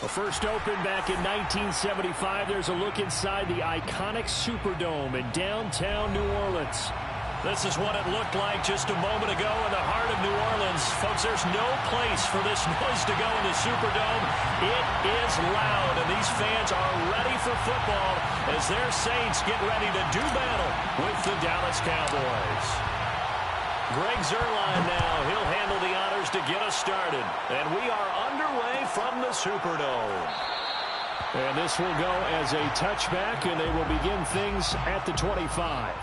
Well, first opened back in 1975. There's a look inside the iconic Superdome in downtown New Orleans. This is what it looked like just a moment ago in the heart of New Orleans. Folks, there's no place for this noise to go in the Superdome. It is loud, and these fans are ready for football as their Saints get ready to do battle with the Dallas Cowboys. Greg Zuerlein now. He'll handle the honors to get us started. And we are underway from the Superdome. And this will go as a touchback, and they will begin things at the 25.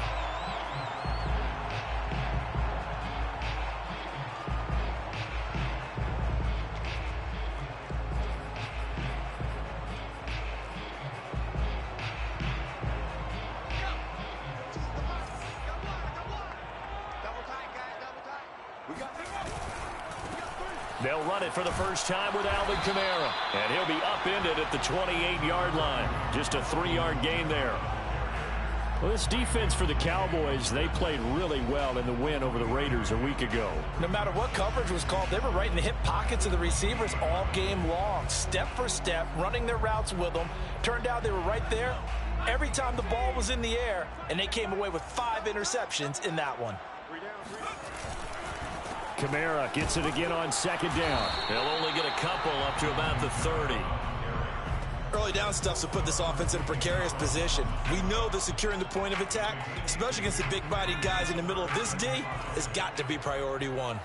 They'll run it for the first time with Alvin Kamara. And he'll be upended at the 28-yard line. Just a 3-yard gain there. Well, this defense for the Cowboys, they played really well in the win over the Raiders a week ago. No matter what coverage was called, they were right in the hip pockets of the receivers all game long. Step for step, running their routes with them. Turned out they were right there every time the ball was in the air, and they came away with 5 interceptions in that one. Kamara gets it again on second down. They'll only get a couple up to about the 30. Early down stuff to put this offense in a precarious position. We know that securing the point of attack, especially against the big-bodied guys in the middle of this D, has got to be priority one.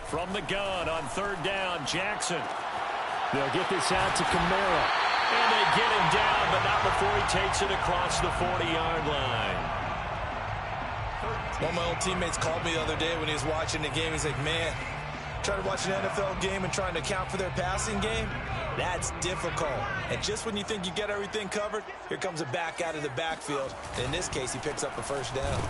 From the gun on third down, Jackson. They'll get this out to Kamara. And they get him down, but not before he takes it across the 40-yard line. One of my old teammates called me the other day when he was watching the game. He's like, man, trying to watch an NFL game and trying to account for their passing game, that's difficult. And just when you think you get everything covered, here comes a back out of the backfield. In this case, he picks up a first down.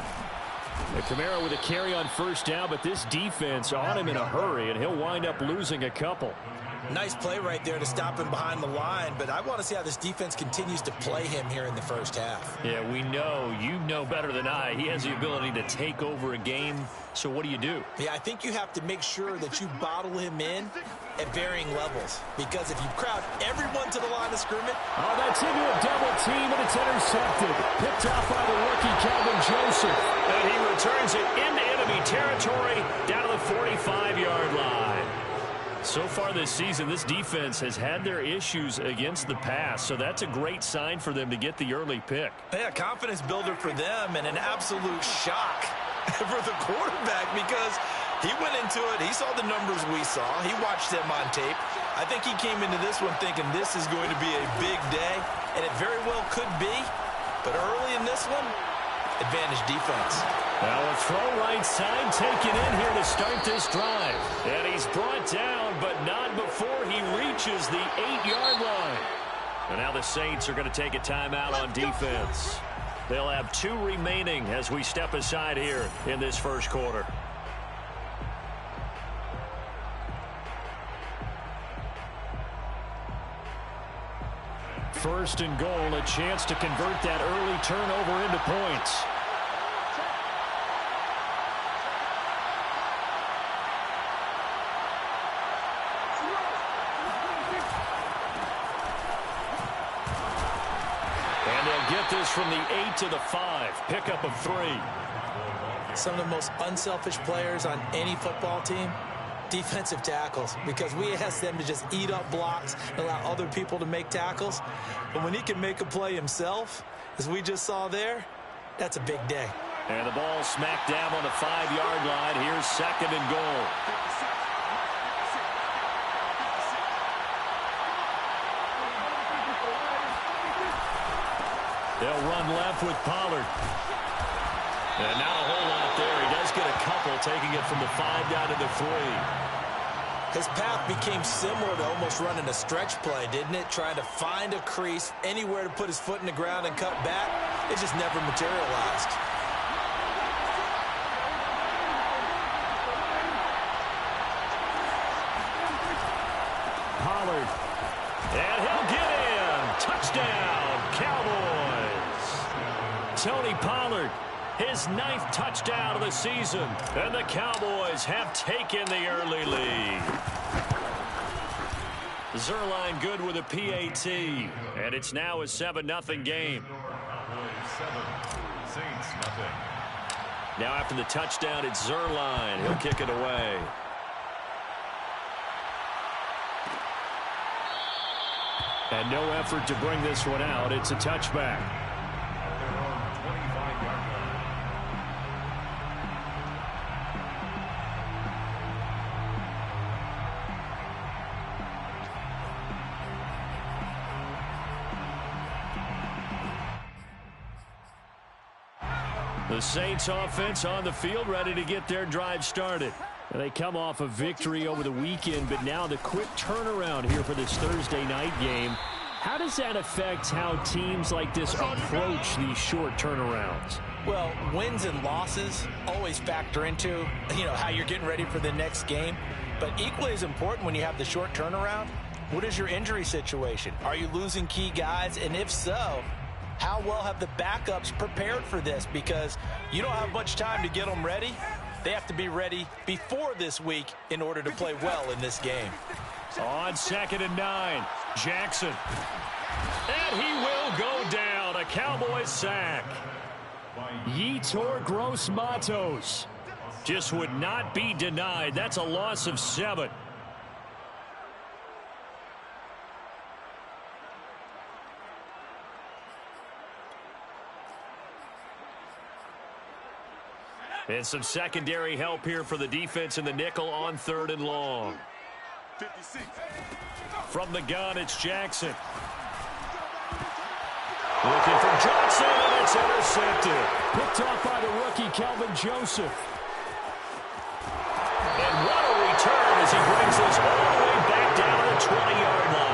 Kamara with a carry on first down, but this defense on him in a hurry, and he'll wind up losing a couple. Nice play right there to stop him behind the line, but I want to see how this defense continues to play him here in the first half. Yeah, we know. You know better than I. He has the ability to take over a game, so what do you do? Yeah, I think you have to make sure that you bottle him in at varying levels, because if you crowd everyone to the line of scrimmage... Oh, that's into a double team, and it's intercepted. Picked off by the rookie, Calvin Joseph. And he returns it into enemy territory down to the 45-yard line. So far this season, this defense has had their issues against the pass, so that's a great sign for them to get the early pick. Yeah, confidence builder for them and an absolute shock for the quarterback because he went into it. He saw the numbers we saw. He watched them on tape. I think he came into this one thinking this is going to be a big day, and it very well could be. But early in this one, advantage defense. Now a throw right side taken in here to start this drive. And he's brought down, but not before he reaches the 8-yard line. And now the Saints are going to take a timeout on defense. They'll have 2 remaining as we step aside here in this first quarter. First and goal, a chance to convert that early turnover into points. And they'll get this from the 8 to the 5. Pickup of 3. Some of the most unselfish players on any football team, defensive tackles, because we ask them to just eat up blocks and allow other people to make tackles. But when he can make a play himself, as we just saw there, that's a big day. And the ball smacked down on the 5-yard line. Here's second and goal. They'll run left with Pollard. And not a whole lot there. He does get a couple, taking it from the 5 down to the 3. His path became similar to almost running a stretch play, didn't it? Trying to find a crease, anywhere to put his foot in the ground and cut back. It just never materialized. Pollard. And he'll get in. Touchdown, Cowboys. Tony Pollard his 9th touchdown of the season. And the Cowboys have taken the early lead. Zuerlein good with a PAT. And it's now a 7-0 game. Saints nothing. Now after the touchdown, it's Zuerlein. He'll kick it away. And no effort to bring this one out. It's a touchback. Their own 25-yard line. The Saints offense on the field, ready to get their drive started. They come off a victory over the weekend, but now the quick turnaround here for this Thursday night game. How does that affect how teams like this approach these short turnarounds? Well, wins and losses always factor into, how you're getting ready for the next game. But equally as important when you have the short turnaround, what is your injury situation? Are you losing key guys? And if so, how well have the backups prepared for this? Because you don't have much time to get them ready. They have to be ready before this week in order to play well in this game. On 2nd and 9, Jackson. And he will go down. A Cowboys sack. Yetur Gross-Matos just would not be denied. That's a loss of 7. And some secondary help here for the defense in the nickel on 3rd and long. 56. From the gun, it's Jackson. Looking for Johnson, and it's intercepted. Picked off by the rookie, Kelvin Joseph. And what a return as he brings this all the way back down to the 20-yard line.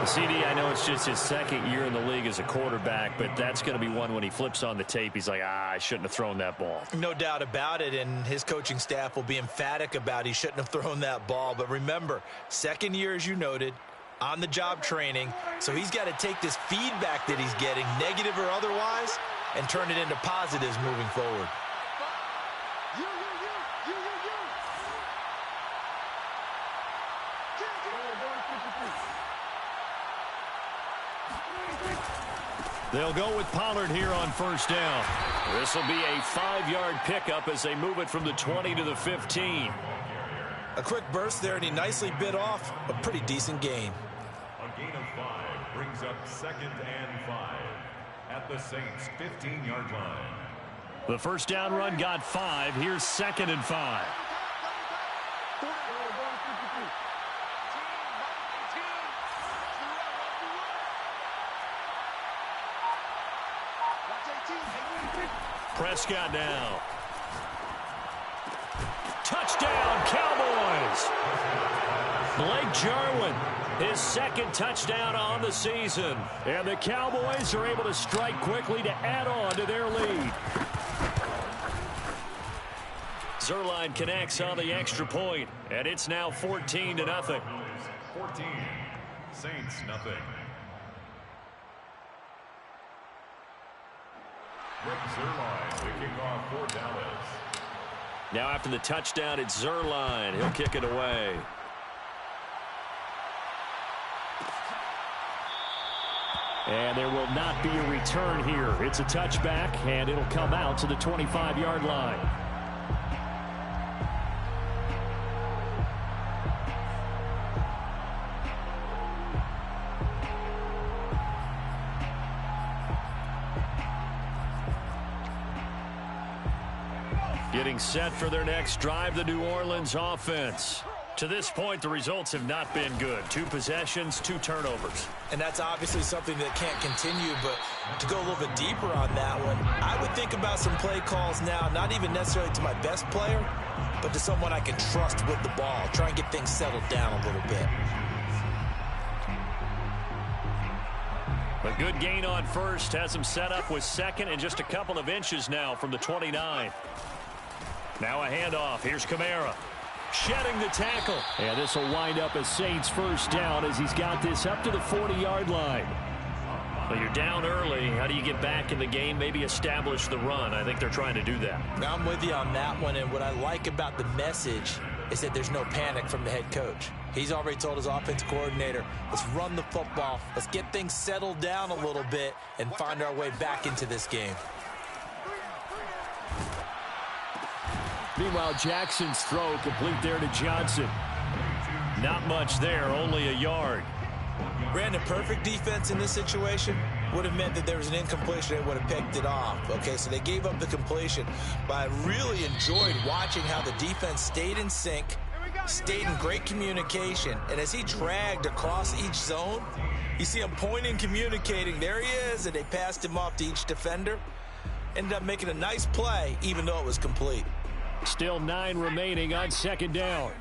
CD, I know it's just his 2nd year in the league as a quarterback, but that's going to be one when he flips on the tape. He's like, I shouldn't have thrown that ball. No doubt about it, and his coaching staff will be emphatic about he shouldn't have thrown that ball. But remember, 2nd year, as you noted, on-the-job training, so he's got to take this feedback that he's getting, negative or otherwise, and turn it into positives moving forward. They'll go with Pollard here on 1st down. This will be a 5-yard pickup as they move it from the 20 to the 15. A quick burst there, and he nicely bit off a pretty decent gain. A gain of 5 brings up 2nd and 5 at the Saints' 15-yard line. The 1st down run got 5. Here's 2nd and 5. Prescott now. Touchdown, Cowboys. Blake Jarwin, his 2nd touchdown on the season. And the Cowboys are able to strike quickly to add on to their lead. Zuerlein connects on the extra point, and it's now 14-0. 14. Saints nothing. Rick Zuerlein kicking off for Dallas. Now after the touchdown, it's Zuerlein. He'll kick it away. And there will not be a return here. It's a touchback, and it'll come out to the 25-yard line. Getting set for their next drive, the New Orleans offense. To this point, the results have not been good. 2 possessions, 2 turnovers. And that's obviously something that can't continue, but to go a little bit deeper on that one, I would think about some play calls now, not even necessarily to my best player, but to someone I can trust with the ball. Try and get things settled down a little bit. A good gain on 1st, has him set up with 2nd and just a couple of inches now from the 29. Now a handoff. Here's Kamara. Shedding the tackle. And this will wind up a Saints 1st down as he's got this up to the 40-yard line. Well, you're down early. How do you get back in the game, maybe establish the run? I think they're trying to do that. I'm with you on that one, and what I like about the message is that there's no panic from the head coach. He's already told his offensive coordinator, let's run the football, let's get things settled down a little bit and find our way back into this game. Meanwhile, Jackson's throw complete there to Johnson. Not much there, only a yard. Brandon, perfect defense in this situation would have meant that there was an incompletion. They would have picked it off. Okay, so they gave up the completion. But I really enjoyed watching how the defense stayed in sync, stayed in great communication. And as he dragged across each zone, you see him pointing, communicating. There he is, and they passed him off to each defender. Ended up making a nice play, even though it was complete. Still 9 remaining on second down.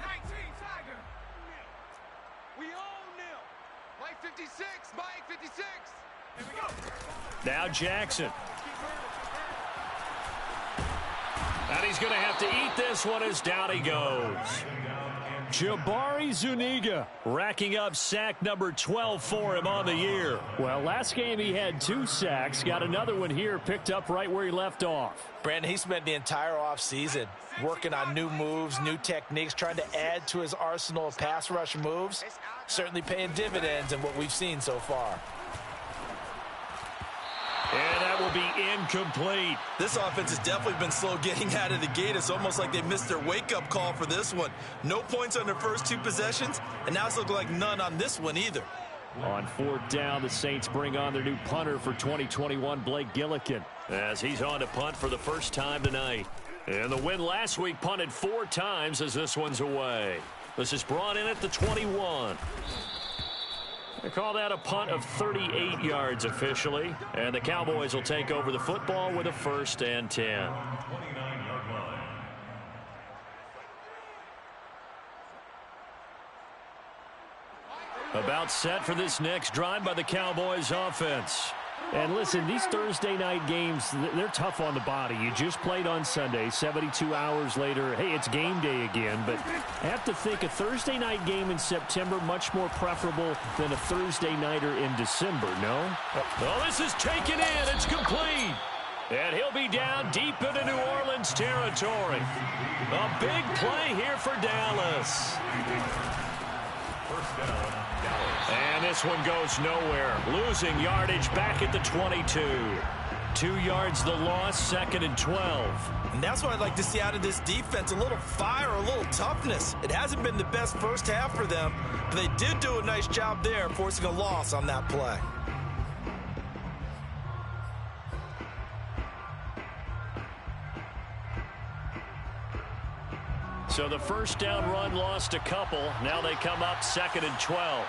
Now Jackson. And he's going to have to eat this one as down he goes. Jabari Zuniga racking up sack number 12 for him on the year. Well, last game he had 2 sacks. Got another one here picked up right where he left off. Brandon, he spent the entire offseason working on new moves, new techniques, trying to add to his arsenal of pass rush moves. Certainly paying dividends in what we've seen so far. And that will be incomplete. This offense has definitely been slow getting out of the gate. It's almost like they missed their wake-up call for this one. No points on their first 2 possessions, and now it's looking like none on this one either. On 4th down, the Saints bring on their new punter for 2021, Blake Gillikin, as he's on to punt for the first time tonight. And the win last week punted 4 times as this one's away. This is brought in at the 21. They call that a punt of 38 yards officially. And the Cowboys will take over the football with a 1st and 10. 29-yard line. About set for this next drive by the Cowboys offense. And listen, these Thursday night games, they're tough on the body. You just played on Sunday, 72 hours later. Hey, it's game day again. But I have to think a Thursday night game in September much more preferable than a Thursday nighter in December, no? Oh, this is taken in. It's complete. And he'll be down deep into New Orleans territory. A big play here for Dallas. First down. And this one goes nowhere. Losing yardage back at the 22. 2 yards the loss, 2nd and 12. And that's what I'd like to see out of this defense. A little fire, a little toughness. It hasn't been the best first half for them, but they did do a nice job there, forcing a loss on that play. So the first down run lost a couple. Now they come up 2nd and 12.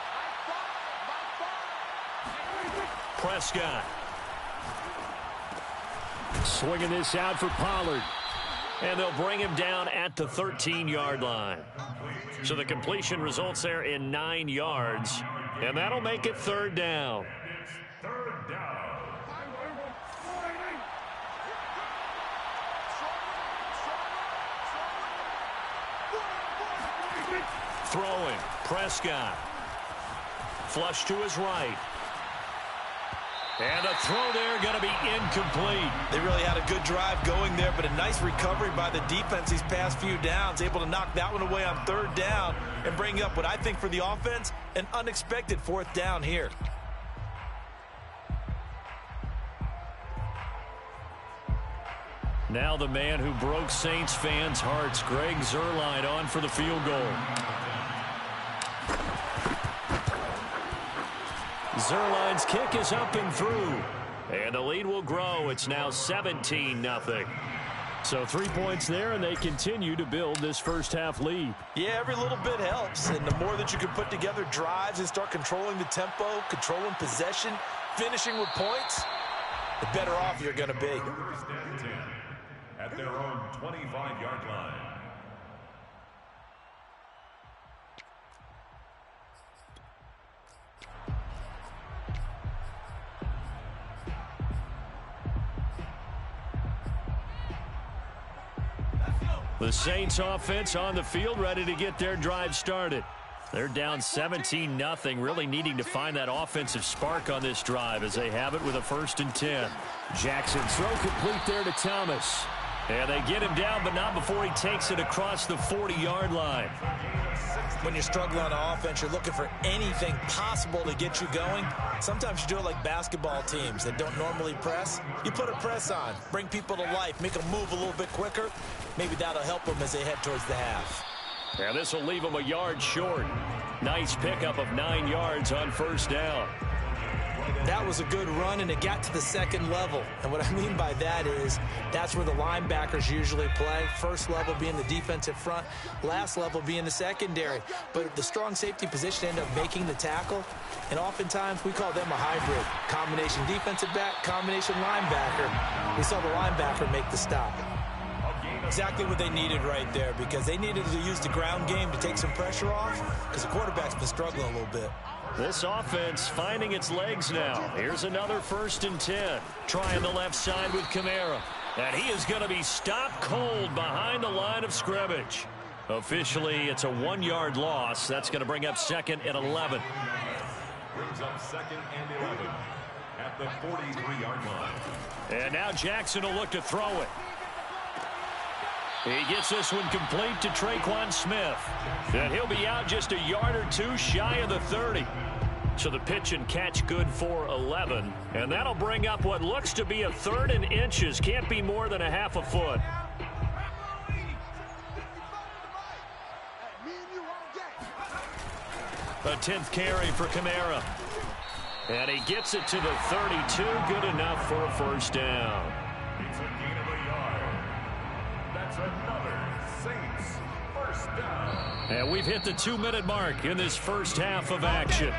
Prescott. Swinging this out for Pollard. And they'll bring him down at the 13-yard line. So the completion results there in 9 yards. And that'll make it 3rd down. Third down. Throwing. Prescott. Flush to his right. And a throw there going to be incomplete. They really had a good drive going there, but a nice recovery by the defense these past few downs, able to knock that one away on 3rd down and bring up what I think for the offense, an unexpected 4th down here. Now the man who broke Saints fans' hearts, Greg Zuerlein, on for the field goal. Zuerlein's kick is up and through. And the lead will grow. It's now 17-0. So 3 points there, and they continue to build this first half lead. Yeah, every little bit helps. And the more that you can put together drives and start controlling the tempo, controlling possession, finishing with points, the better off you're going to be. First and 10 at their own 25-yard line. The Saints offense on the field, ready to get their drive started. They're down 17-0, really needing to find that offensive spark on this drive as they have it with a 1st and 10. Jackson throw complete there to Thomas. And they get him down, but not before he takes it across the 40-yard line. When you're struggling on offense, you're looking for anything possible to get you going. Sometimes you do it like basketball teams that don't normally press. You put a press on, bring people to life, make them move a little bit quicker. Maybe that'll help them as they head towards the half. And this will leave them a yard short. Nice pickup of 9 yards on 1st down. That was a good run, and it got to the 2nd level. And what I mean by that is that's where the linebackers usually play. First level being the defensive front, last level being the secondary. But the strong safety position ended up making the tackle, and oftentimes we call them a hybrid. Combination defensive back, combination linebacker. We saw the linebacker make the stop. Exactly what they needed right there, because they needed to use the ground game to take some pressure off, because the quarterback's been struggling a little bit. This offense finding its legs now. Here's another 1st and 10. Trying the left side with Kamara. And he is going to be stopped cold behind the line of scrimmage. Officially, it's a 1-yard loss. That's going to bring up 2nd and 11. Brings up 2nd and 11 at the 43-yard line. And now Jackson will look to throw it. He gets this one complete to Traquan Smith. And he'll be out just a yard or 2 shy of the 30. So the pitch and catch good for 11. And that'll bring up what looks to be a 3rd and inches. Can't be more than a half a foot. A 10th carry for Kamara. And he gets it to the 32. Good enough for a 1st down. It's a gain of a yard. That's another Saints 1st down. And we've hit the 2-minute mark in this first half of action.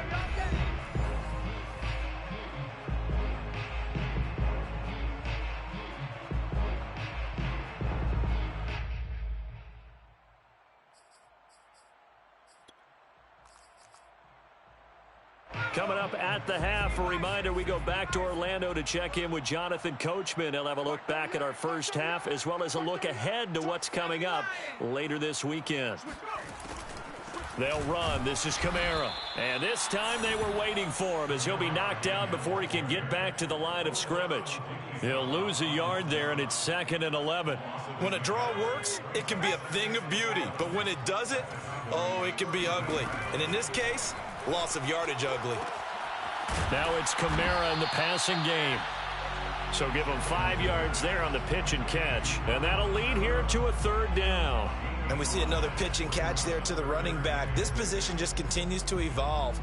Coming up at the half, a reminder, we go back to Orlando to check in with Jonathan Coachman. He'll have a look back at our first half as well as a look ahead to what's coming up later this weekend. They'll run. This is Kamara. And this time they were waiting for him as he'll be knocked down before he can get back to the line of scrimmage. He'll lose a yard there, and it's 2nd and 11. When a draw works, it can be a thing of beauty. But when it doesn't, oh, it can be ugly. And in this case, loss of yardage ugly. Now it's Kamara in the passing game. So give him 5 yards there on the pitch and catch. And that'll lead here to a 3rd down. And we see another pitch and catch there to the running back. This position just continues to evolve.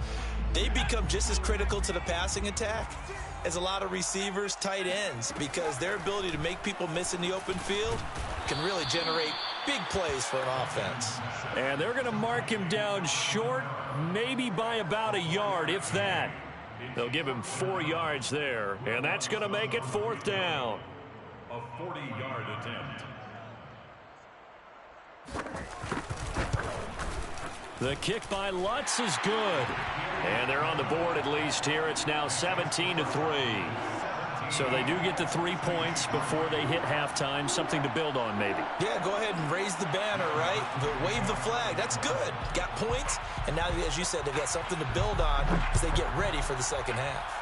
They become just as critical to the passing attack as a lot of receivers, tight ends, because their ability to make people miss in the open field can really generate big plays for an offense. And they're going to mark him down short, maybe by about a yard, if that. They'll give him 4 yards there, and that's going to make it 4th down. A 40-yard attempt. The kick by Lutz is good. And they're on the board at least here. It's now 17-3. So they do get the 3 points before they hit halftime. Something to build on, maybe. Yeah, go ahead and raise the banner, right? Wave the flag. That's good. Got points. And now, as you said, they've got something to build on as they get ready for the second half.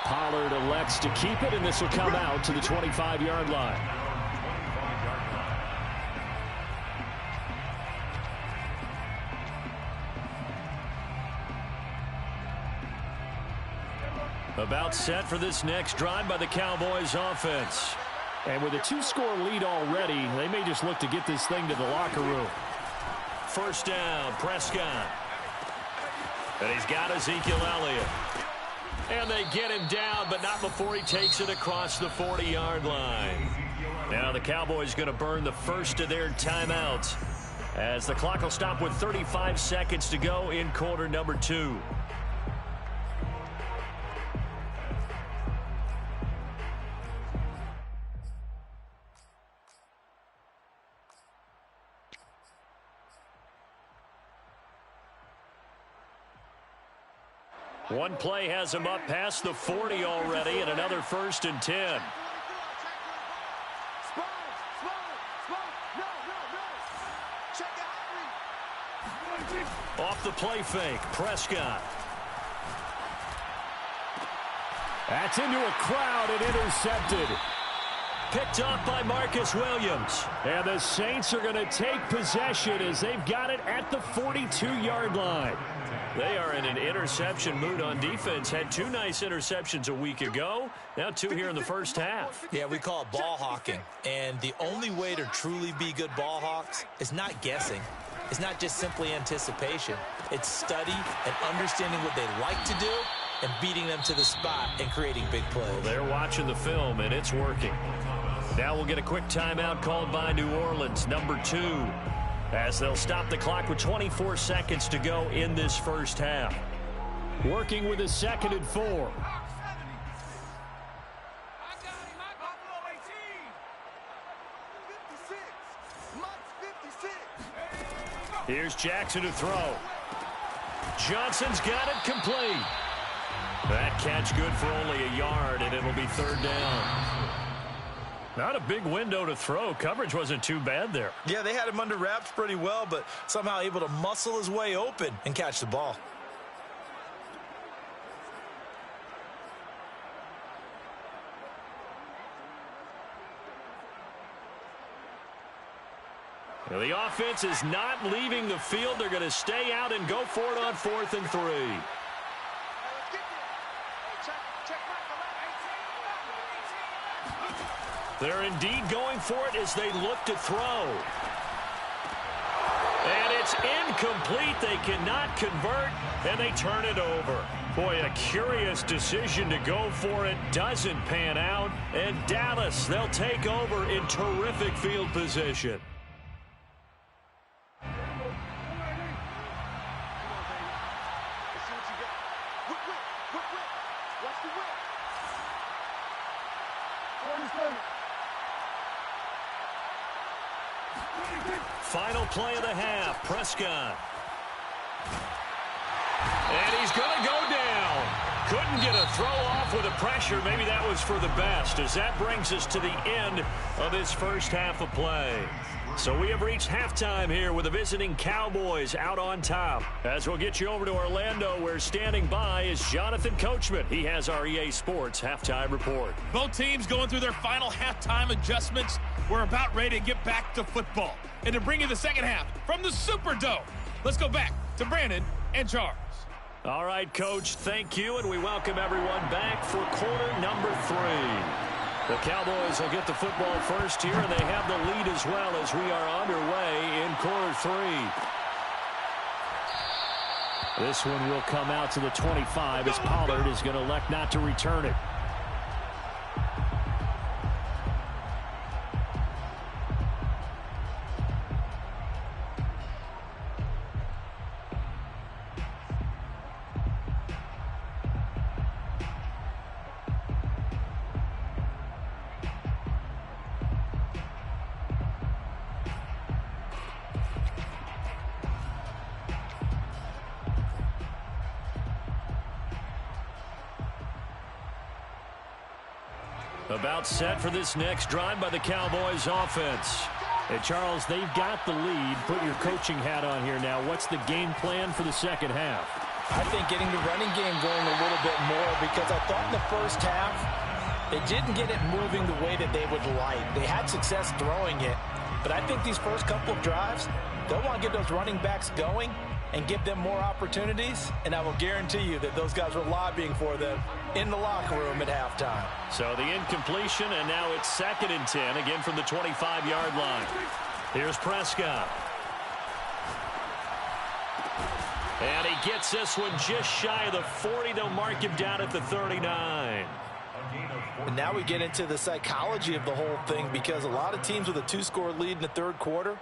Pollard elects to keep it, and this will come out to the 25-yard line. About set for this next drive by the Cowboys offense. And with a 2-score lead already, they may just look to get this thing to the locker room. 1st down, Prescott. And he's got Ezekiel Elliott. And they get him down, but not before he takes it across the 40-yard line. Now the Cowboys going to burn the first of their timeouts as the clock will stop with 35 seconds to go in quarter number 2. One play has him up past the 40 already, and another 1st and 10. the play fake. Prescott. That's into a crowd and intercepted. Picked up by Marcus Williams. And the Saints are going to take possession as they've got it at the 42-yard line. They are in an interception mood on defense. Had 2 nice interceptions a week ago. Now 2 here in the first half. Yeah, we call it ball hawking. And the only way to truly be good ball hawks is not guessing. It's not just simply anticipation. It's study and understanding what they like to do and beating them to the spot and creating big plays. Well, they're watching the film, and it's working. Now we'll get a quick timeout called by New Orleans, number 2, as they'll stop the clock with 24 seconds to go in this first half. Working with a 2nd and 4. Here's Jackson to throw. Johnson's got it complete. That catch good for only a yard, and it'll be 3rd down. Not a big window to throw. Coverage wasn't too bad there. Yeah, they had him under wraps pretty well, but somehow able to muscle his way open and catch the ball. Now, the offense is not leaving the field. They're going to stay out and go for it on 4th and 3. They're indeed going for it as they look to throw. And it's incomplete. They cannot convert, and they turn it over. Boy, a curious decision to go for it. Doesn't pan out. And Dallas, they'll take over in terrific field position. Final play of the half, Prescott. And he's going to go down. Couldn't get a throw off with the pressure. Maybe that was for the best, as that brings us to the end of this first half of play. So we have reached halftime here with the visiting Cowboys out on top. As we'll get you over to Orlando, where standing by is Jonathan Coachman. He has our EA Sports halftime report. Both teams going through their final halftime adjustments. We're about ready to get back to football. And to bring you the second half from the Superdome, let's go back to Brandon and Charles. All right, Coach, thank you, and we welcome everyone back for quarter number 3. The Cowboys will get the football first here, and they have the lead as well as we are underway in quarter 3. This one will come out to the 25 as Pollard is going to elect not to return it. About set for this next drive by the Cowboys offense. And Charles, they've got the lead. Put your coaching hat on here now. What's the game plan for the second half? I think getting the running game going a little bit more, because I thought in the first half they didn't get it moving the way that they would like. They had success throwing it, but I think these first couple of drives, they'll want to get those running backs going and give them more opportunities, and I will guarantee you that those guys were lobbying for them in the locker room at halftime. So the incompletion, and now it's 2nd and 10, again from the 25-yard line. Here's Prescott. And he gets this one just shy of the 40. They'll mark him down at the 39. And now we get into the psychology of the whole thing, because a lot of teams with a 2-score lead in the third quarter,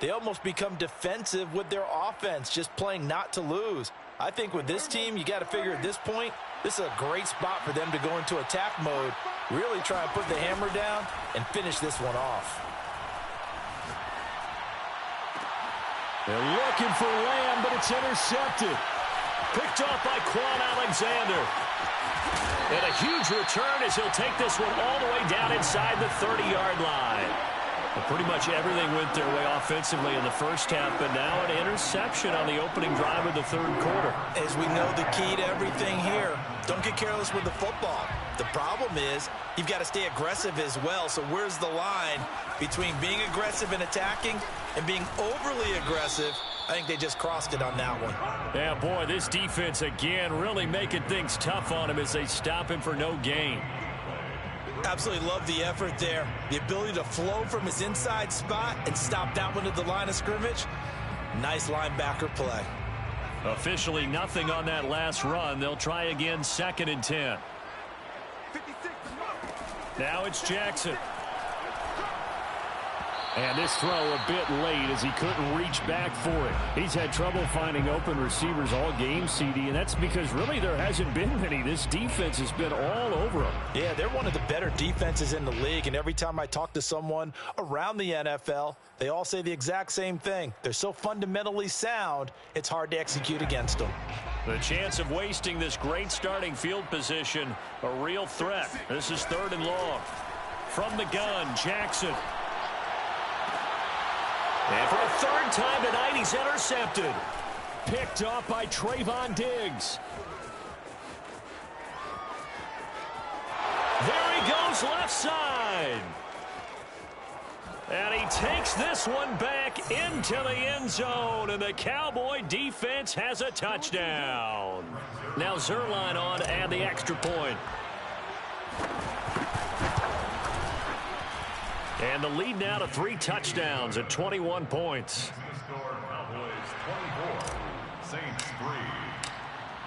they almost become defensive with their offense, just playing not to lose. I think with this team, you got to figure at this point, this is a great spot for them to go into attack mode, really try and put the hammer down and finish this one off. They're looking for Lamb, but it's intercepted. Picked off by Quan Alexander. And a huge return as he'll take this one all the way down inside the 30-yard line. Well, pretty much everything went their way offensively in the first half, but now an interception on the opening drive of the third quarter. As we know, the key to everything here, don't get careless with the football. The problem is you've got to stay aggressive as well. So where's the line between being aggressive and attacking and being overly aggressive? I think they just crossed it on that one. Yeah, boy, this defense again really making things tough on him as they stop him for no gain. Absolutely love the effort there. The ability to flow from his inside spot and stop that one at the line of scrimmage. Nice linebacker play. Officially nothing on that last run. They'll try again, 2nd and 10. Now it's Jackson. And this throw a bit late as he couldn't reach back for it. He's had trouble finding open receivers all game, CD, and that's because really there hasn't been many. This defense has been all over him. Yeah, they're one of the better defenses in the league, and every time I talk to someone around the NFL, they all say the exact same thing. They're so fundamentally sound, it's hard to execute against them. The chance of wasting this great starting field position, a real threat. This is 3rd and long. From the gun, Jackson. And for a 3rd time tonight, he's intercepted. Picked off by Trayvon Diggs. There he goes, left side. And he takes this one back into the end zone, and the Cowboy defense has a touchdown. Now Zuerlein on and the extra point. And the lead now to 3 touchdowns at 21 points.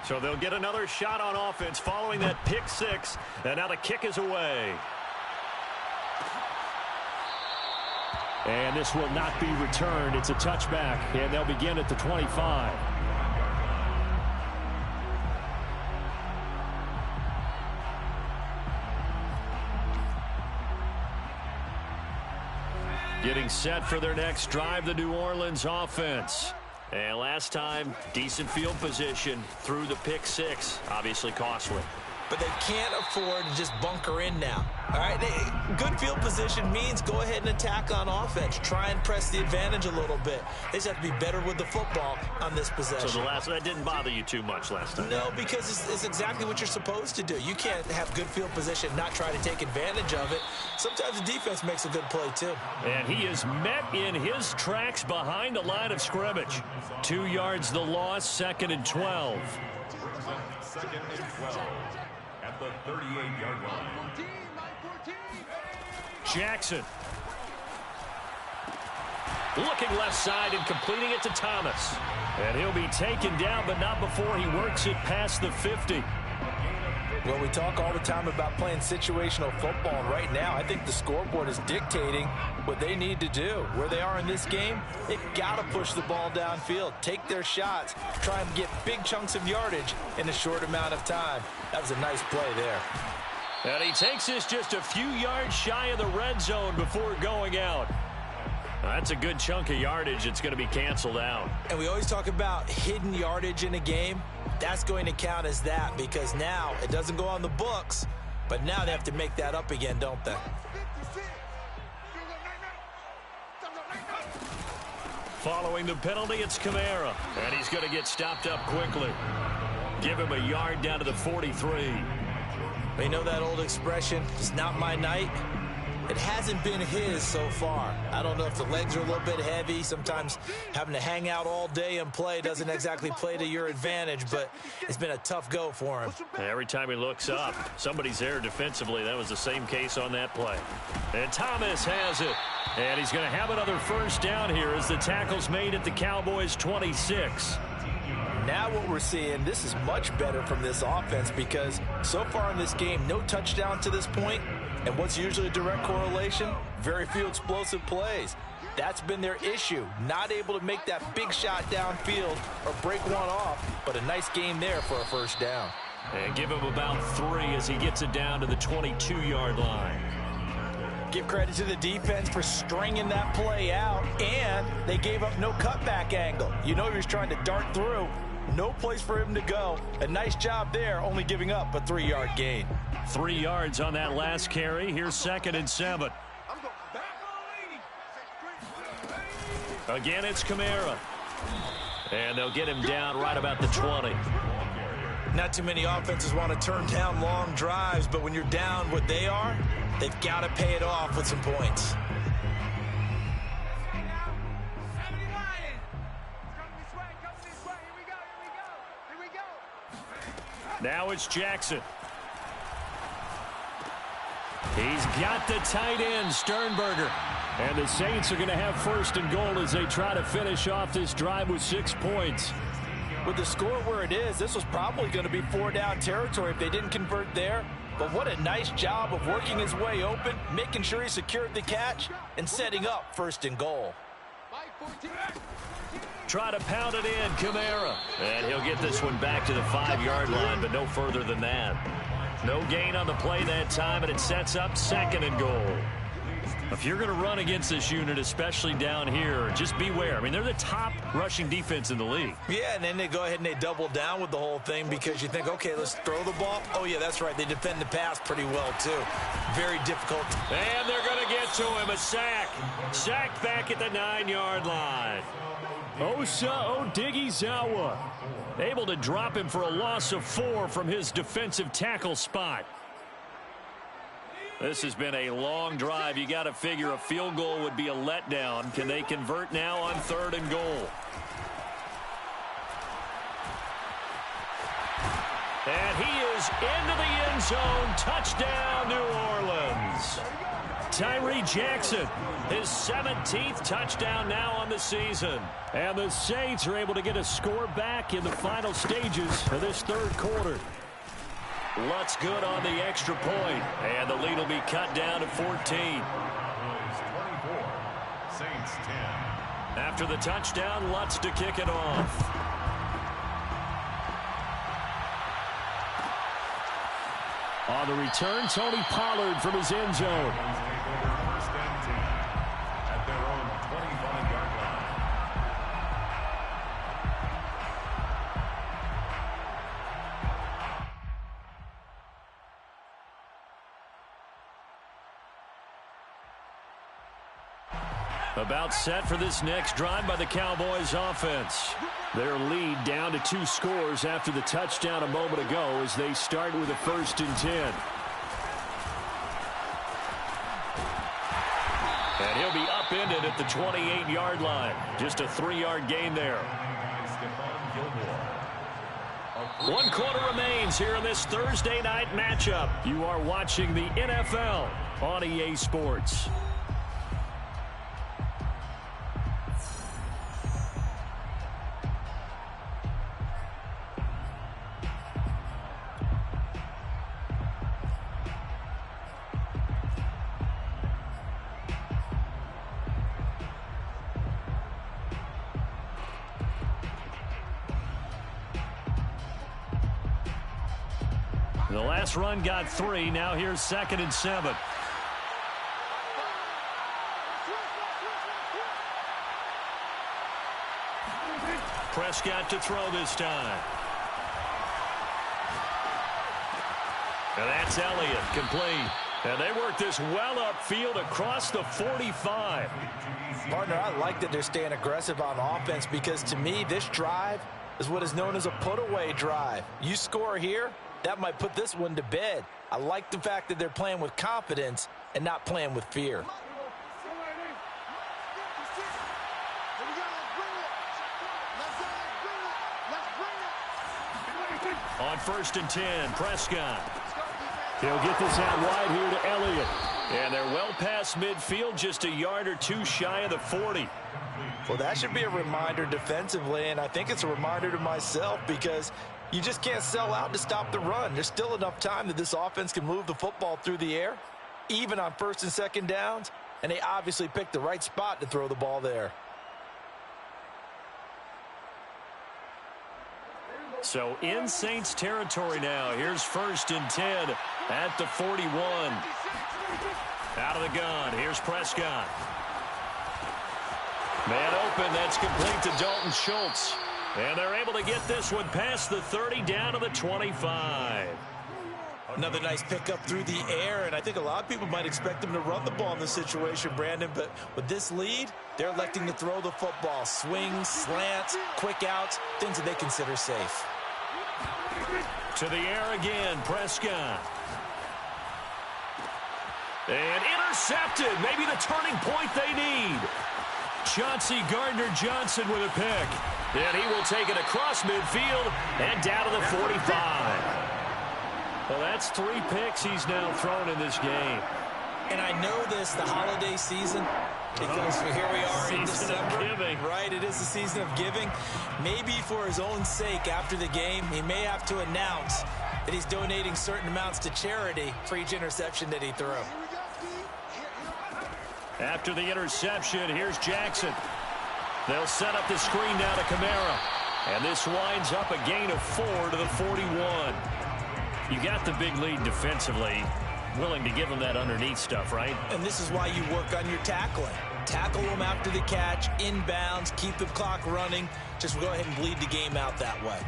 So they'll get another shot on offense following that pick 6. And now the kick is away. And this will not be returned. It's a touchback, and they'll begin at the 25. Getting set for their next drive, the New Orleans offense. And last time, decent field position through the pick 6. Obviously costly. But they can't afford to just bunker in now. All right, good field position means go ahead and attack on offense. Try and press the advantage a little bit. They just have to be better with the football on this possession. So that didn't bother you too much last time? No, because it's exactly what you're supposed to do. You can't have good field position, not try to take advantage of it. Sometimes the defense makes a good play, too. And he is met in his tracks behind the line of scrimmage. 2 yards the loss, 2nd and 12. 2nd and 12 at the 38-yard line. Jackson. Looking left side and completing it to Thomas. And he'll be taken down, but not before he works it past the 50. Well, we talk all the time about playing situational football, and right now I think the scoreboard is dictating what they need to do. Where they are in this game, they've got to push the ball downfield, take their shots, try and get big chunks of yardage in a short amount of time. That was a nice play there. And he takes this just a few yards shy of the red zone before going out. That's a good chunk of yardage. It's going to be canceled out. And we always talk about hidden yardage in a game. That's going to count as that because now it doesn't go on the books, but now they have to make that up again, don't they? Following the penalty, it's Kamara. And he's going to get stopped up quickly. Give him a yard down to the 43. You know that old expression, it's not my night? It hasn't been his so far. I don't know if the legs are a little bit heavy. Sometimes having to hang out all day and play doesn't exactly play to your advantage, but it's been a tough go for him. Every time he looks up, somebody's there defensively. That was the same case on that play. And Thomas has it. And he's going to have another first down here as the tackle's made at the Cowboys' 26. Now what we're seeing, this is much better from this offense because so far in this game, no touchdown to this point. And what's usually a direct correlation? Very few explosive plays. That's been their issue. Not able to make that big shot downfield or break one off, but a nice game there for a first down. And give him about 3 as he gets it down to the 22-yard line. Give credit to the defense for stringing that play out, and they gave up no cutback angle. You know he was trying to dart through. No place for him to go. A nice job there, only giving up a 3-yard gain. 3 yards on that last carry. Here's 2nd and 7. Again, it's Kamara. And they'll get him down right about the 20. Not too many offenses want to turn down long drives, but when you're down what they are, they've got to pay it off with some points. Now it's Jackson. He's got the tight end, Sternberger. And the Saints are going to have first and goal as they try to finish off this drive with 6 points. With the score where it is, this was probably going to be 4-down territory if they didn't convert there. But what a nice job of working his way open, making sure he secured the catch, and setting up first and goal. Try to pound it in, Kamara. And he'll get this one back to the 5-yard line, but no further than that. No gain on the play that time, and it sets up second and goal. If you're going to run against this unit, especially down here, just beware. I mean, they're the top rushing defense in the league. Yeah, and then they go ahead and they double down with the whole thing because you think, okay, let's throw the ball. Oh, yeah, that's right. They defend the pass pretty well, too. Very difficult. And they're going to get to him. A sack. Sack back at the 9-yard line. Osa Odighizuwa able to drop him for a loss of 4 from his defensive tackle spot. This has been a long drive. You got to figure a field goal would be a letdown. Can they convert now on 3rd and goal? And he is into the end zone. Touchdown, New Orleans. Tyree Jackson, his 17th touchdown now on the season. And the Saints are able to get a score back in the final stages of this 3rd quarter. Lutz good on the extra point, and the lead will be cut down to 14. Saints 10. After the touchdown, Lutz to kick it off. On the return, Tony Pollard from his end zone. First and 10 at their own 25-yard line. About set for this next drive by the Cowboys offense. Their lead down to 2 scores after the touchdown a moment ago as they start with a 1st and 10. And he'll be upended at the 28-yard line. Just a 3-yard gain there. 1 quarter remains here in this Thursday night matchup. You are watching the NFL on EA Sports. The last run got 3. Now here's 2nd and 7. Prescott to throw this time. And that's Elliott, complete. And they work this well upfield across the 45. Partner, I like that they're staying aggressive on offense because to me, this drive is what is known as a put-away drive. You score here, that might put this one to bed. I like the fact that they're playing with confidence and not playing with fear. On 1st and 10, Prescott. He'll get this out wide here to Elliott. And they're well past midfield, just a yard or 2 shy of the 40. Well, that should be a reminder defensively, and I think it's a reminder to myself because you just can't sell out to stop the run. There's still enough time that this offense can move the football through the air, even on 1st and 2nd downs, and they obviously picked the right spot to throw the ball there. So in Saints territory now. Here's 1st and 10 at the 41. Out of the gun. Here's Prescott. Man open. That's complete to Dalton Schultz. And they're able to get this one past the 30 down to the 25. Another nice pickup through the air, and I think a lot of people might expect them to run the ball in this situation, Brandon, but with this lead, they're electing to throw the football. Swings, slants, quick outs, things that they consider safe. To the air again, Prescott. And intercepted, maybe the turning point they need. Chauncey Gardner-Johnson with a pick. And he will take it across midfield and down to the 45. Well, that's 3 picks he's now thrown in this game. And I know this, the holiday season, because here we are in December. Giving. Right, it is the season of giving. Maybe for his own sake after the game, he may have to announce that he's donating certain amounts to charity for each interception that he threw. After the interception, here's Jackson. They'll set up the screen now to Kamara. And this winds up a gain of 4 to the 41. You got the big lead defensively. Willing to give them that underneath stuff, right? And this is why you work on your tackling. Tackle them after the catch, inbounds, keep the clock running. Just go ahead and bleed the game out that way.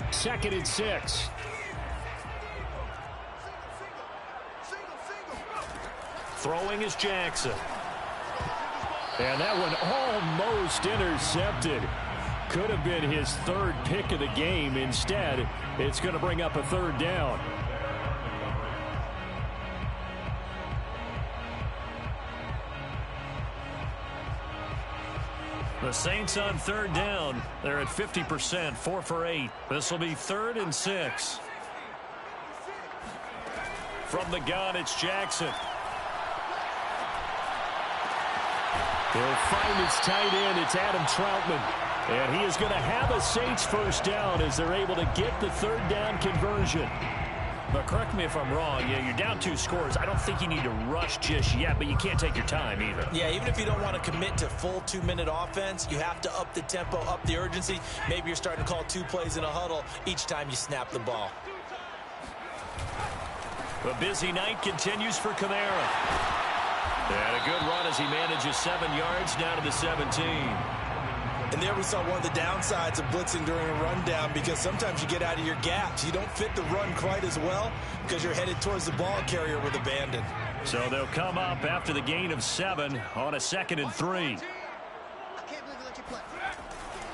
2nd and 6. Throwing is Jackson. And that one almost intercepted. Could have been his 3rd pick of the game. Instead, it's going to bring up a 3rd down. The Saints on 3rd down. They're at 50%, 4 for 8. This will be 3rd and 6. From the gun, it's Jackson. He'll find his tight end. It's Adam Troutman. And he is going to have a Saints 1st down as they're able to get the 3rd down conversion. But correct me if I'm wrong. Yeah, you're down 2 scores. I don't think you need to rush just yet, but you can't take your time either. Yeah, even if you don't want to commit to full 2-minute offense, you have to up the tempo, up the urgency. Maybe you're starting to call 2 plays in a huddle each time you snap the ball. A busy night continues for Kamara. And a good run as he manages 7 yards down to the 17. And there we saw one of the downsides of blitzing during a rundown, because sometimes you get out of your gaps. You don't fit the run quite as well because you're headed towards the ball carrier with abandon. So they'll come up after the gain of 7 on a 2nd and 3.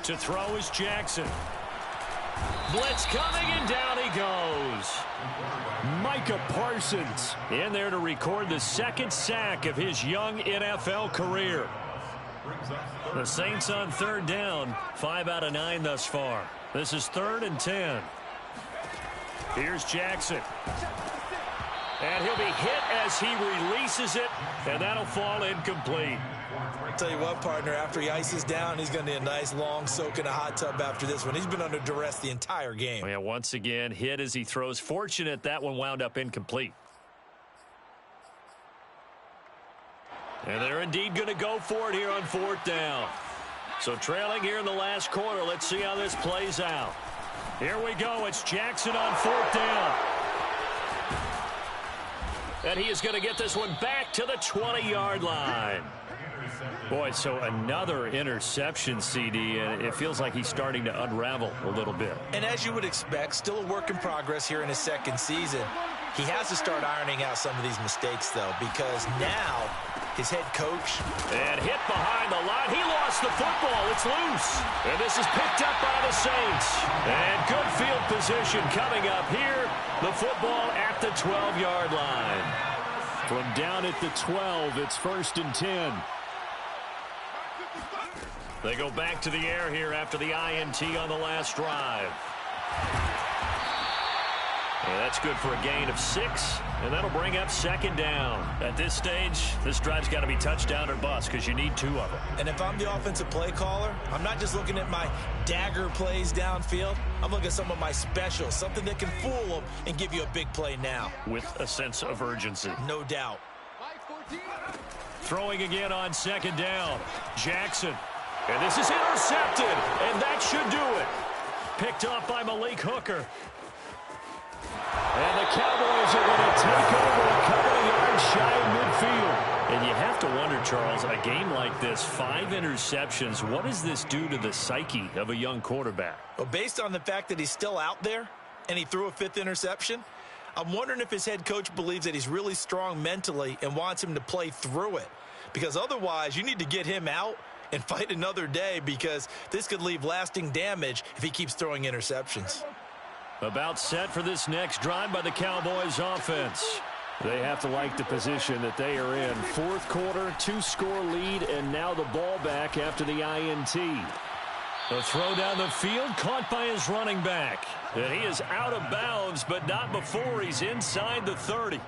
To throw is Jackson. Blitz coming, and down he goes. Micah Parsons in there to record the 2nd sack of his young NFL career. The Saints on 3rd down, 5 out of 9 thus far. This is 3rd and 10. Here's Jackson. And he'll be hit as he releases it, and that'll fall incomplete. I'll tell you what, partner, after he ices down, he's going to need a nice long soak in a hot tub after this one. He's been under duress the entire game. Yeah, once again, hit as he throws. Fortunate that one wound up incomplete. And they're indeed going to go for it here on 4th down. So trailing here in the last quarter. Let's see how this plays out. Here we go. It's Jackson on 4th down. And he is going to get this one back to the 20-yard line. Boy, so another interception, CD, and it feels like he's starting to unravel a little bit. And as you would expect, still a work in progress here in his 2nd season. He has to start ironing out some of these mistakes, though, because now his head coach. And hit behind the line. He lost the football. It's loose. And this is picked up by the Saints. And good field position coming up here. The football at the 12-yard line. From down at the 12, it's 1st and 10. They go back to the air here after the INT on the last drive. And that's good for a gain of 6, and that'll bring up 2nd down. At this stage, this drive's got to be touchdown or bust because you need 2 of them. And if I'm the offensive play caller, I'm not just looking at my dagger plays downfield. I'm looking at some of my specials, something that can fool them and give you a big play now. With a sense of urgency. No doubt. Throwing again on 2nd down. Jackson. And this is intercepted, and that should do it. Picked off by Malik Hooker. And the Cowboys are going to take over a couple of yards shy of midfield. And you have to wonder, Charles, a game like this, 5 interceptions, what does this do to the psyche of a young quarterback? Well, based on the fact that he's still out there and he threw a 5th interception, I'm wondering if his head coach believes that he's really strong mentally and wants him to play through it. Because otherwise, you need to get him out and fight another day, because this could leave lasting damage if he keeps throwing interceptions. About set for this next drive by the Cowboys offense. They have to like the position that they are in. 4th quarter, 2-score lead, and now the ball back after the INT. The throw down the field, caught by his running back. And he is out of bounds, but not before he's inside the 30.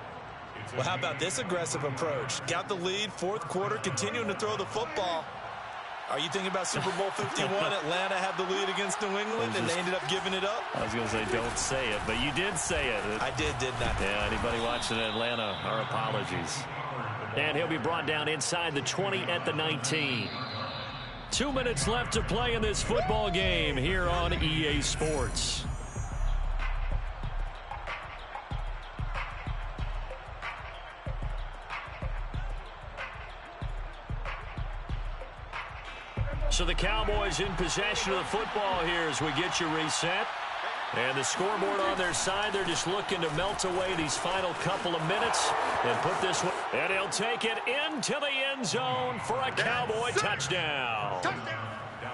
Well, how about this aggressive approach? Got the lead, 4th quarter, continuing to throw the football. Are you thinking about Super Bowl 51? Atlanta had the lead against New England, and they ended up giving it up? I was going to say, don't say it, but you did say it. I didn't I? Yeah, anybody watching Atlanta, our apologies. And he'll be brought down inside the 20 at the 19. 2 minutes left to play in this football game here on EA Sports. So the Cowboys in possession of the football here as we get you reset. And the scoreboard on their side, they're just looking to melt away these final couple of minutes and put this one. And he'll take it into the end zone for a Cowboy touchdown.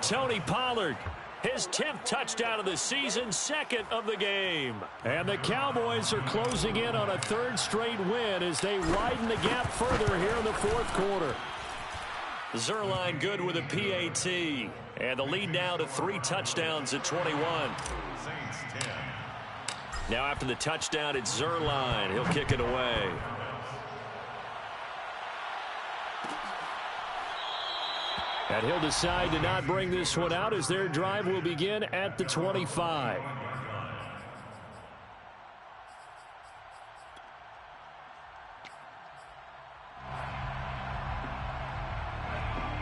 Tony Pollard, his 10th touchdown of the season, 2nd of the game. And the Cowboys are closing in on a 3rd straight win as they widen the gap further here in the 4th quarter. Zuerlein good with a PAT. And the lead now to 3 touchdowns at 21. Now after the touchdown, it's Zuerlein. He'll kick it away. And he'll decide to not bring this one out as their drive will begin at the 25.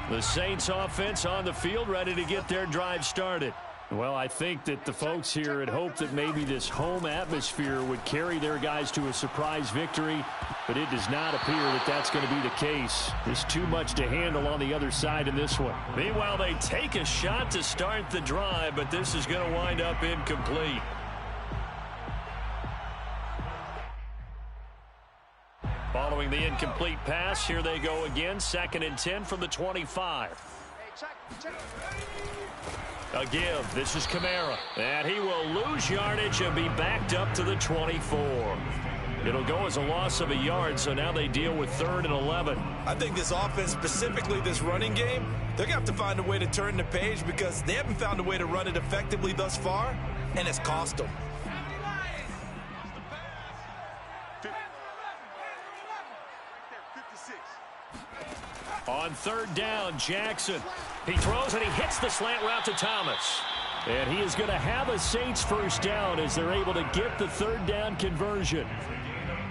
The Saints offense on the field ready to get their drive started. Well, I think that the folks here had hoped that maybe this home atmosphere would carry their guys to a surprise victory, but it does not appear that that's going to be the case. There's too much to handle on the other side in this one. Meanwhile, they take a shot to start the drive, but this is going to wind up incomplete. Following the incomplete pass, here they go again. 2nd and 10 from the 25. A give. This is Kamara. And he will lose yardage and be backed up to the 24. It'll go as a loss of a yard, so now they deal with 3rd and 11. I think this offense, specifically this running game, they're going to have to find a way to turn the page because they haven't found a way to run it effectively thus far, and it's cost them. On 3rd down, Jackson. He throws and he hits the slant route to Thomas. And he is going to have a Saints 1st down as they're able to get the 3rd down conversion.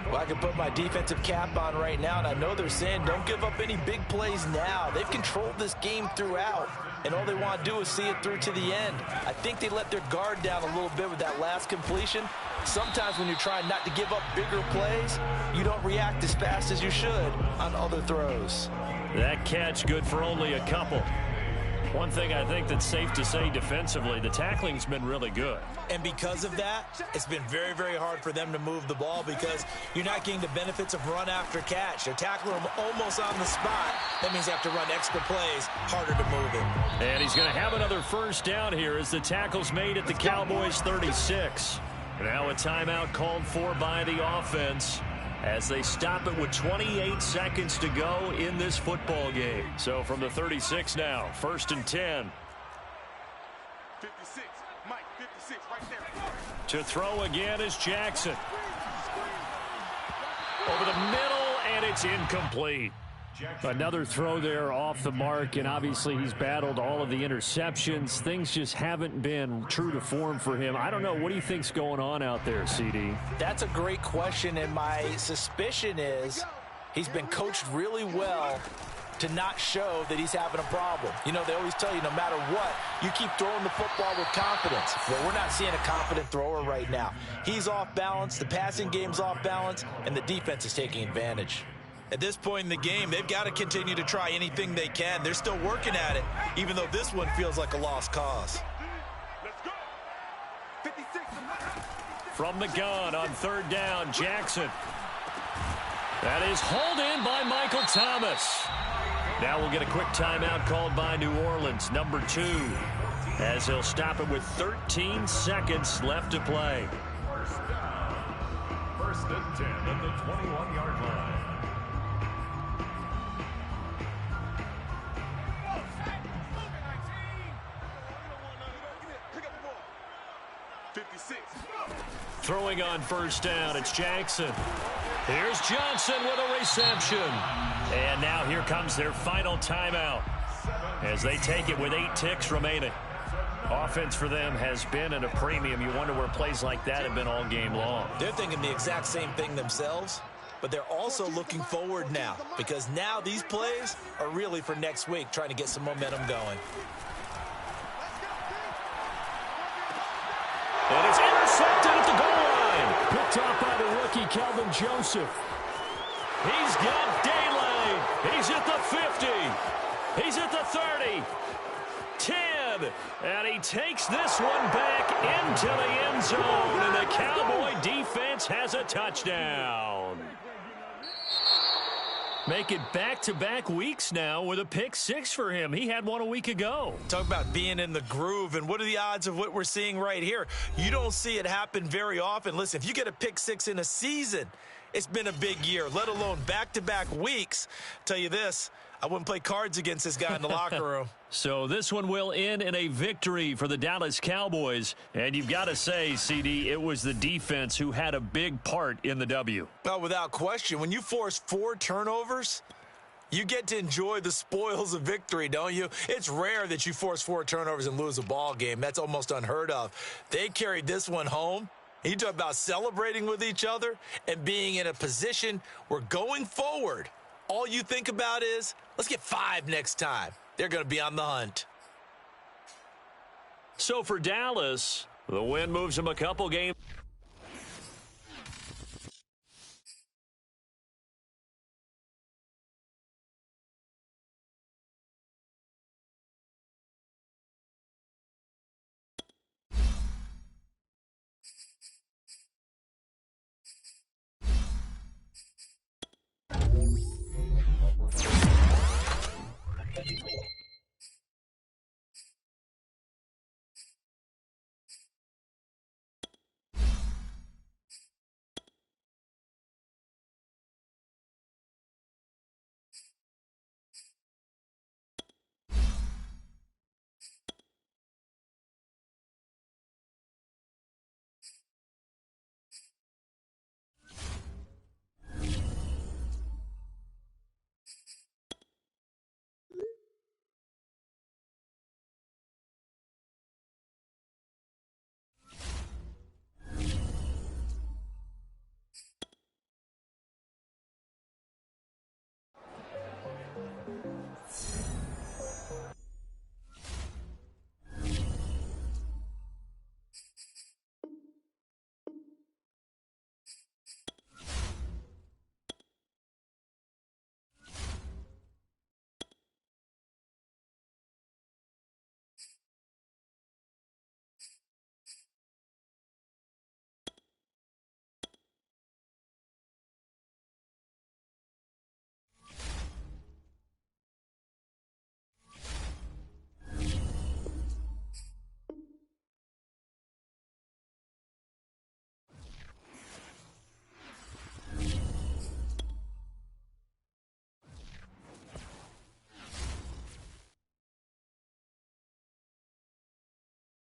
Well, I can put my defensive cap on right now, and I know they're saying don't give up any big plays now. They've controlled this game throughout, and all they want to do is see it through to the end. I think they let their guard down a little bit with that last completion. Sometimes when you're trying not to give up bigger plays, you don't react as fast as you should on other throws. That catch good for only a couple. One thing I think that's safe to say defensively, the tackling's been really good. And because of that, it's been very, very hard for them to move the ball because you're not getting the benefits of run after catch. They're tackling them almost on the spot. That means they have to run extra plays, harder to move it. And he's going to have another 1st down here as the tackle's made at the Cowboys 36. Now a timeout called for by the offense as they stop it with 28 seconds to go in this football game. So from the 36 now, 1st and 10. 56, Mike, 56, right there. To throw again is Jackson. Over the middle, and it's incomplete. Another throw there off the mark, and obviously he's battled all of the interceptions. Things just haven't been true to form for him. I don't know. What do you think's going on out there, CD? That's a great question, and my suspicion is he's been coached really well to not show that he's having a problem. You know, they always tell you no matter what, you keep throwing the football with confidence. Well, we're not seeing a confident thrower right now. He's off balance, the passing game's off balance, and the defense is taking advantage. At this point in the game, they've got to continue to try anything they can. They're still working at it, even though this one feels like a lost cause. Let's go. 56. From the gun on third down, Jackson. That is hauled in by Michael Thomas. Now we'll get a quick timeout called by New Orleans, number 2, as he'll stop it with 13 seconds left to play. First and 10 at the 21-yard line. Pick up the ball. 56. Throwing on first down, it's Jackson. Here's Johnson with a reception. And now here comes their final timeout as they take it with 8 ticks remaining. Offense for them has been at a premium. You wonder where plays like that have been all game long. They're thinking the exact same thing themselves, but they're also looking forward now because now these plays are really for next week, trying to get some momentum going. And it's intercepted at the goal line. Picked off by the rookie, Kelvin Joseph. He's got daylight. He's at the 50. He's at the 30. 10. And he takes this one back into the end zone. And the Cowboy defense has a touchdown. Make it back-to-back weeks now with a pick 6 for him. He had one a week ago. Talk about being in the groove, and what are the odds of what we're seeing right here? You don't see it happen very often. Listen, if you get a pick 6 in a season, it's been a big year, let alone back-to-back weeks. Tell you this, I wouldn't play cards against this guy in the locker room. So this one will end in a victory for the Dallas Cowboys. And you've got to say, CD, it was the defense who had a big part in the W. Well, without question, when you force 4 turnovers, you get to enjoy the spoils of victory, don't you? It's rare that you force 4 turnovers and lose a ball game. That's almost unheard of. They carried this one home. You talk about celebrating with each other and being in a position where going forward, all you think about is, let's get 5 next time. They're going to be on the hunt. So for Dallas, the win moves them a couple games.